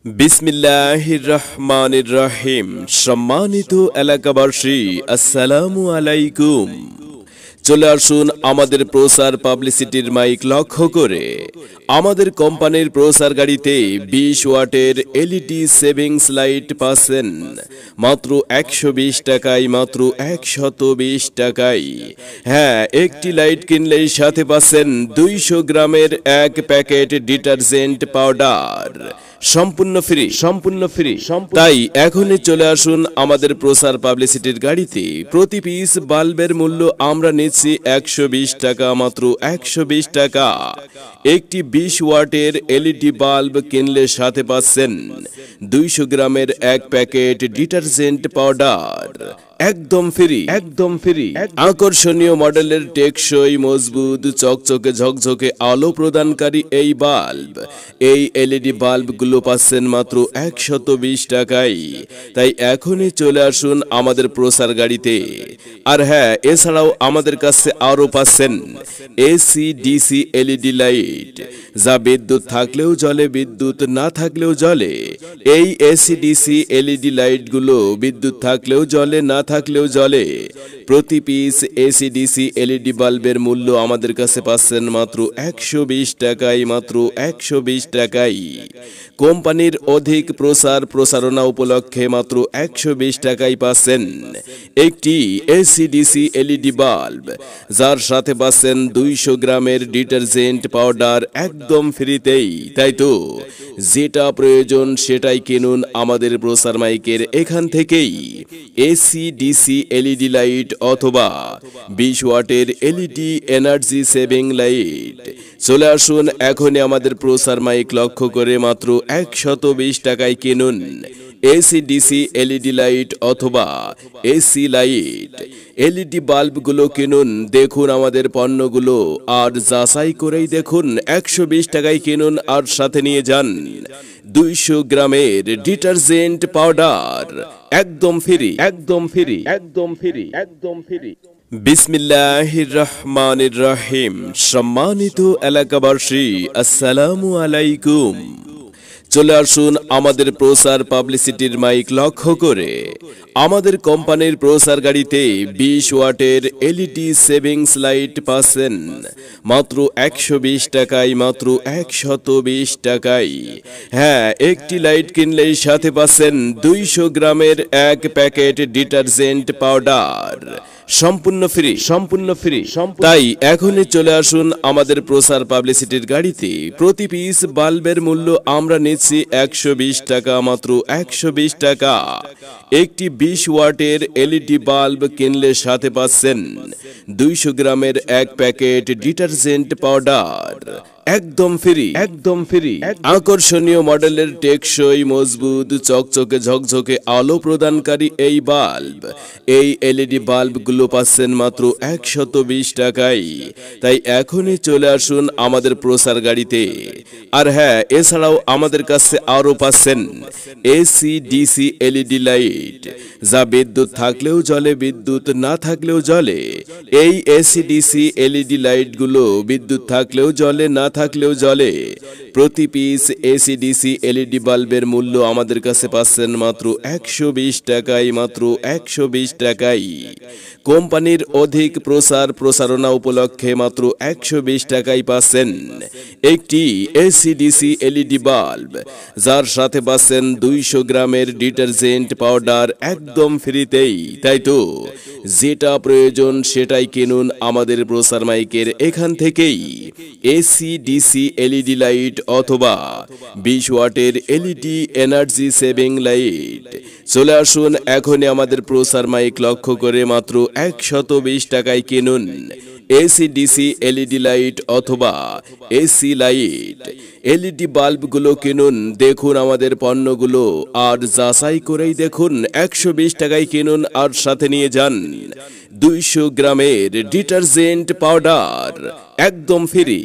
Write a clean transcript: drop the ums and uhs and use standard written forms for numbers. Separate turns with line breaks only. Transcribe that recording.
বিসমিল্লাহির রহমানির রহিম। সম্মানিত এলাকাবাসী, আসসালামু আলাইকুম। চলে আসুন আমাদের প্রচার পাবলিসিটির মাইক লক্ষ্য করে। আমাদের কোম্পানির প্রচার গাড়িতে 20 ওয়াটের এলইডি সেভিংস লাইট পাচ্ছেন মাত্র 120 টাকায়, মাত্র 120 টাকায়। হ্যাঁ, একটি লাইট কিনলেই সাথে পাচ্ছেন 200 গ্রামের এক প্যাকেট ডিটারজেন্ট পাউডার, সম্পূর্ণ ফ্রি। তাই এখনই চলে আসুন আমাদের প্রচার পাবলিসিটির গাড়িতে। প্রতি পিস বাল্বের মূল্য আমরা নিচ্ছি 120 টাকা, মাত্র 120 টাকা। একটি 20 ওয়াটের এলইডি বাল্ব কিনলে সাথে পাচ্ছেন 200 গ্রামের এক প্যাকেট ডিটারজেন্ট পাউডার, একদম ফ্রি। আকর্ষণীয় মডেলের টেকসই, মজবুত, চকচকে ঝকঝকে আলো প্রদানকারী এই বাল্ব, এই এলইডি বাল্বগুলো পাচ্ছেন মাত্র 120 টাকায়। তাই এখনই চলে আসুন আমাদের প্রচার গাড়িতে। আর হ্যাঁ, এছাড়াও আমাদের কাছে আরো পাচ্ছেন এসি ডিসি এলইডি লাইট, যা বিদ্যুৎ থাকলেও জ্বলে, বিদ্যুৎ না থাকলেও জ্বলে। এই এসি ডিসি এলইডি লাইটগুলো বিদ্যুৎ থাকলেও জ্বলে, না থাকলেও জ্বলে। প্রতি পিস এসি ডিসি এলইডি বাল্বের মূল্য আমাদের কাছে পাচ্ছেন মাত্র 120 টাকায়, মাত্র 120 টাকায়। কোম্পানির অধিক প্রচারণা উপলক্ষে মাত্র 120 টাকায় পাচ্ছেন একটি এসি ডিসি এলইডি বাল্ব, যার সাথে পাচ্ছেন 200 গ্রামের ডিটারজেন্ট পাউডার, একদম ফ্রিতেই। তাই তো, যেটা প্রয়োজন সেটাই কিনুন আমাদের প্রচার মাইকের এখান থেকেই। এসি ডিসি এলইডি লাইট অথবা 20 ওয়াটের এলইডি এনার্জি সেভিং লাইট। চলে আসুন এখনই আমাদের প্রচার মাইক লক্ষ্য করে, মাত্র 120 টাকায় কিনুন এসি ডিসি এলইডি লাইট অথবা এসি লাইট। এলইডি বাল্বগুলো কিনুন, দেখুন আমাদের পণ্যগুলো আর যাচাই করেই দেখুন। 120 টাকায় কিনুন আর সাথে নিয়ে যান 200 গ্রামের ডিটারজেন্ট পাউডার, একদম ফ্রি। বিসমিল্লাহির রহমানির রহিম। সম্মানিত এলাকাবাসী, আসসালামু আলাইকুম। চলে আসুন আমাদের প্রচার পাবলিসিটির মাইক লক্ষ্য করে। আমাদের কোম্পানির প্রচার গাড়িতে 20 ওয়াটের এলইডি সেভিংস লাইট পাচ্ছেন মাত্র 120 টাকায়, মাত্র 120 টাকায়। হ্যাঁ, একটি লাইট কিনলেই সাথে পাচ্ছেন 200 গ্রামের এক প্যাকেট ডিটারজেন্ট পাউডার, সম্পূর্ণ ফ্রি। তাই এখনই চলে আসুন আমাদের প্রচার পাবলিসিটির গাড়িতে। প্রতি পিস বাল্বের মূল্য আমরা নিচ্ছি 120 টাকা, মাত্র 120 টাকা। একটি 20 ওয়াটের এলইডি বাল্ব কিনলে সাথে পাচ্ছেন 200 গ্রামের এক প্যাকেট ডিটারজেন্ট পাউডার, একদম ফ্রি। আকর্ষণীয় মডেলের টেকসই, মজবুত, চকচকে ঝকঝকে আলো প্রদানকারী এই বাল্ব, এই এলইডি বাল্বগুলো পাচ্ছেন মাত্র 120 টাকায়। তাই এখনই চলে আসুন আমাদের প্রচার গাড়িতে। আর হ্যাঁ, এছাড়াও আমাদের কাছে আরো পাচ্ছেন এসি ডিসি এলইডি লাইট, যা বিদ্যুৎ থাকলেও জ্বলে, বিদ্যুৎ না থাকলেও জ্বলে। এই এসি ডিসি এলইডি লাইটগুলো বিদ্যুৎ থাকলেও জ্বলে, না থাকলেও জ্বলে। প্রতি পিস এসি ডিসি এলইডি বাল্বের মূল্য আমাদের কাছে পাচ্ছেন মাত্র 120 টাকায়, মাত্র 120 টাকায়। কোম্পানির অধিক প্রচারণা উপলক্ষে মাত্র 120 টাকায় পাচ্ছেন একটি এসি ডিসি এলইডি বাল্ব, যার সাথে পাচ্ছেন 200 গ্রামের ডিটারজেন্ট পাউডার, একদম ফ্রিতেই। তাই তো, যেটা প্রয়োজন সেটাই কিনুন আমাদের প্রচার মাইকের এখান থেকেই। এসি ডিসি এলইডি লাইট অথবা 20 ওয়াটের এলইডি এনার্জি সেভিং লাইট। চলে আসুন এখনই আমাদের প্রচার মাইক লক্ষ্য করে, মাত্র 120 টাকায় কিনুন এসি ডিসি এলইডি লাইট অথবা এসি লাইট। এলইডি বাল্বগুলো কিনুন, দেখুন আমাদের পণ্যগুলো আর যাচাই করেই দেখুন। 120 টাকায় কিনুন আর সাথে নিয়ে যান 200 গ্রামের ডিটারজেন্ট পাউডার, একদম ফ্রি।